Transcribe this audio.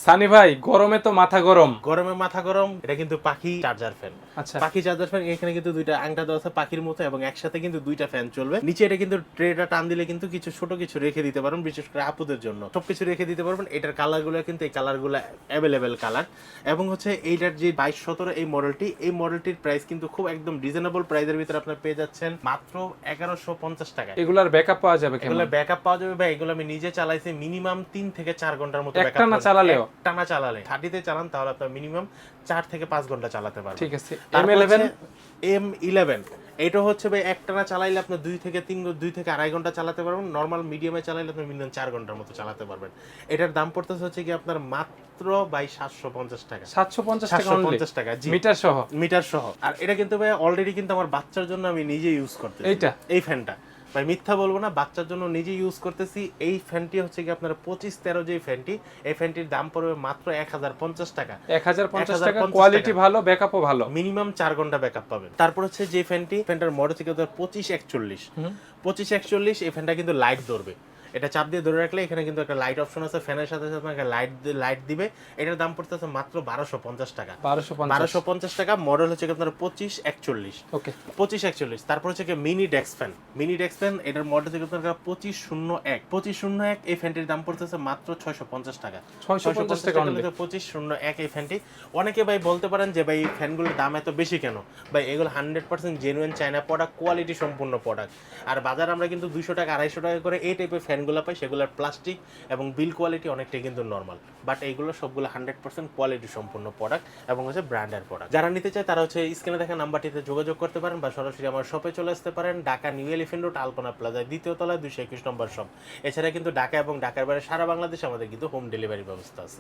সানি ভাই গরমে তো মাথা গরম। গরমে মাথা গরম, এটা কিন্তু পাখি চার্জার ফ্যান। আচ্ছা, পাখি চার্জার ফ্যান, এখানে কিন্তু দুইটা আংটা দেওয়া আছে পাখির মতো এবং একসাথে কিন্তু দুইটা ফ্যান চলবে। নিচে এটা কিন্তু ট্রেটা টান দিলে কিন্তু কিছু ছোট কিছু রেখে দিতে পারবেন, বিশেষ করে আপুদের জন্য সবকিছু রেখে দিতে পারবেন। এটার কালারগুলো কিন্তু এই কালারগুলো অ্যাভেলেবেল কালার। এবং হচ্ছে এইটার যে 2217 এই মডেলটি, এই মডেলটির প্রাইস কিন্তু খুব একদম রিজনেবল প্রাইসের ভিতরে আপনারা পেয়ে যাচ্ছেন মাত্র 1150 টাকা। এগুলার ব্যাকআপ পাওয়া যাবে কেমন? এগুলো ব্যাকআপ পাওয়া যাবে ভাই, এগুলো আমি নিজে চালাইছি মিনিমাম 3 থেকে 4 ঘন্টার মতো ব্যাকআপ। একটানা চালালেও? টানা চালালে 30তে চালান তাহলে আপনার মিনিমাম 4 থেকে 5 ঘন্টা চালাতে পারবেন। ঠিক আছে। M11 M11 এটা হচ্ছে ভাই একটানা চালাইলে আপনি 2 থেকে 2.5 ঘন্টা চালাতে পারবেন। নরমাল মিডিয়ামে চালাইলে আপনি মিনিমাম 4 ঘন্টার মতো চালাতে পারবেন। এটার দাম পড়তেছে হচ্ছে কি আপনার মাত্র ভাই 750 টাকা। 750 টাকা only? 750 টাকা, জি, মিটার সহ? মিটার সহ। আর এটা কিন্তু ভাই অলরেডি কিন্তু আমার বাচ্চার জন্য আমি নিজে ইউজ করতেছি। এইটা? এই ফ্যানটা ভাই মিথ্যা বলবো না, বাচ্চার জন্য নিজে ইউজ করতেছি। এই ফ্যানটি হচ্ছে কি আপনার 2513 যে ফ্যানটি, এই ফ্যানটির দাম পড়বে মাত্র 1050 টাকা। 1050 টাকা, 1050 কোয়ালিটি টাকা। ভালো, ব্যাকআপও ভালো। মিনিমাম 4 ঘন্টা ব্যাকআপ পাবেন। তারপর হচ্ছে যে ফ্যানটার মডেল থেকে 2541 2541, এই ফ্যানটা কিন্তু লাইট ধরবে। এটা চাপ দিয়ে ধরে রাখলে এখানে কিন্তু একটা লাইট অপশন আছে, ফ্যানের সাথে সাথে আপনাকে লাইট দিবে। এটার দাম পড়তেছে মাত্র 1250 টাকা। 1250 টাকা। মডেল হচ্ছে আপনার 2541। ওকে, 2541। তারপর হচ্ছে mini desk fan. Mini desk fan, এটার মডেল থেকে আপনার 2501 2501। এই ফ্যানটির দাম পড়তেছে মাত্র 650 টাকা। 650 টাকা only? 2501 এই ফ্যানটি। অনেকে ভাই বলতে পারেন যে ভাই ফ্যানগুলোর দাম এত বেশি কেন? ভাই এগুলো 100% জেনুইন চায়না প্রোডাক্ট, কোয়ালিটি সম্পূর্ণ প্রোডাক্ট। আর বাজার আমরা কিন্তু 200 টাকা 250 টাকা করে এই টাইপের ফ্যানগুলো পাই, সেগুলোর প্লাস্টিক এবং বিল কোয়ালিটি অনেকটাই কিন্তু নর্মাল। বাট এইগুলো সবগুলো 100% কোয়ালিটি সম্পূর্ণ প্রোডাক্ট এবং হচ্ছে ব্র্যান্ডের প্রোডাক্ট। যারা নিতে চায় তারা হচ্ছে স্ক্রিনে দেখা নাম্বারটিতে যোগাযোগ করতে পারেন বা সরাসরি আমার শপে চলে আসতে পারেন। ঢাকা নিউ এলিফ্যান্ট রোড, আলপনা প্লাজায় 2য় তলায় 221 নম্বর শপ। এছাড়া কিন্তু ঢাকা এবং ঢাকার বাইরে সারা বাংলাদেশে আমাদের কিন্তু হোম ডেলিভারি ব্যবস্থা আছে।